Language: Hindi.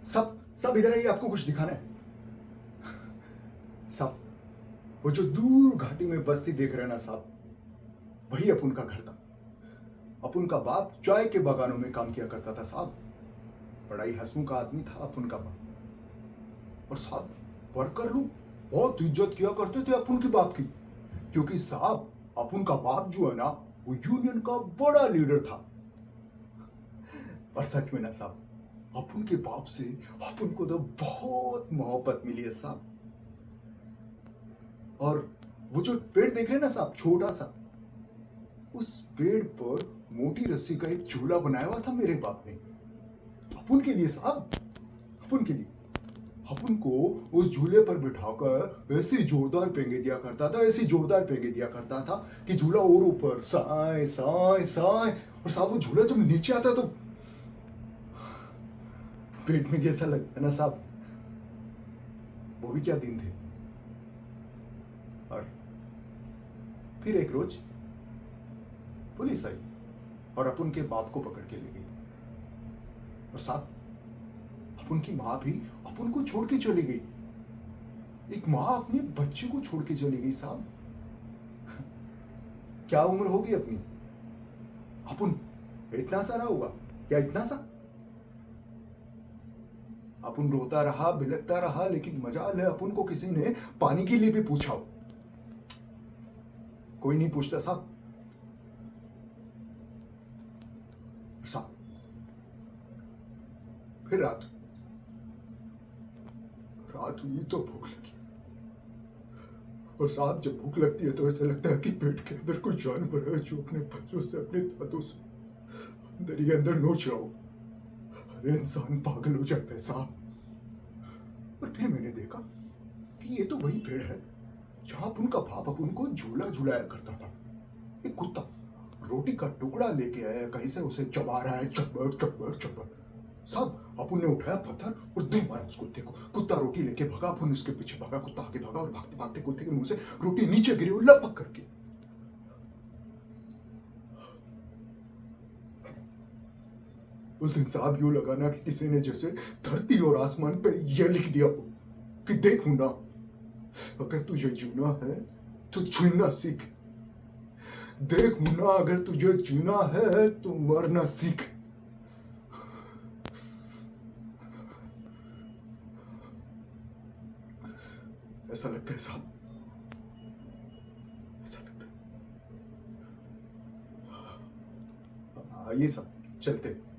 सब सब इधर आइए, आपको कुछ दिखाना है। साहब, वो जो दूर घाटी में बस्ती देख रहे हैं ना साहब, वही अपुन का घर था। अपुन का बाप चाय के बागानों में काम किया करता था साहब। बड़ा ही हंसमुख आदमी था अपुन का बाप। और साहब, वर्कर लोग बहुत इज्जत किया करते थे अपुन के बाप की, क्योंकि साहब अपुन का बाप जो है ना, वो यूनियन का बड़ा लीडर था। और सच में ना साहब, अपुन के बाप से अपुन को तो बहुत मोहब्बत मिली है साहब। और वो जो पेड़ देख रहे हैं ना साहब, छोटा सा, उस पेड़ पर मोटी रस्सी का एक झूला बनाया हुआ था मेरे बाप ने, अपुन के लिए साहब, अपुन के लिए। अपुन को उस झूले पर बिठाकर ऐसे जोरदार पेंगे दिया करता था, ऐसे जोरदार पेंगे दिया करता था कि झूला और ऊपर साए साए साए। और साहब, वो झूला जब नीचे आता तो पेट में कैसा लगता है ना साहब। वो भी क्या दिन थे। और फिर एक रोज पुलिस आई और अपुन के बाप को पकड़ के ले गई। और साहब, अपुन की मां भी अपुन को छोड़ के चली गई। एक मां अपने बच्चे को छोड़ के चली गई साहब। क्या उम्र होगी अपनी। अपुन इतना सारा होगा क्या, इतना सा। अपुन रोता रहा, बिलखता रहा, लेकिन मजाल है अपुन को किसी ने पानी के लिए भी पूछा हो। कोई नहीं पूछता साहब। साहब, फिर रात रात हुई तो भूख लगी। और साहब, जब भूख लगती है तो ऐसा लगता है कि पेट के अंदर कोई जानवर है जो अपने बच्चों से, अपने दांतों से अंदर ही अंदर नोच रहा हो। अरे इंसान पागल हो जाता है साहब। और फिर मैंने देखा कि ये तो वही पेड़ है जहां अपुन का बाप अपुन को झूला झुलाया करता था। एक कुत्ता रोटी का टुकड़ा लेके आया कहीं से, उसे चबा रहा है, चब्बर चब्बर चब्बर। साहब, अपुन ने उठाया पत्थर और दे मारा उस कुत्ते को। कुत्ता रोटी लेके भागा, अपुन उसके पीछे भागा, कुत्ता आगे भागा और भागते भागते कुत्ते के मुंह से रोटी नीचे गिरी और लपक करके। उस दिन साहब यूं लगा ना कि किसी ने जैसे धरती और आसमान पे ये लिख दिया हो कि देख मुन्ना, अगर तुझे जीना है तो जीना सीख। देख मुन्ना, अगर तुझे जीना है तो मरना सीख। ऐसा लगता है साहब, ऐसा लगता है। आइए साहब, चलते।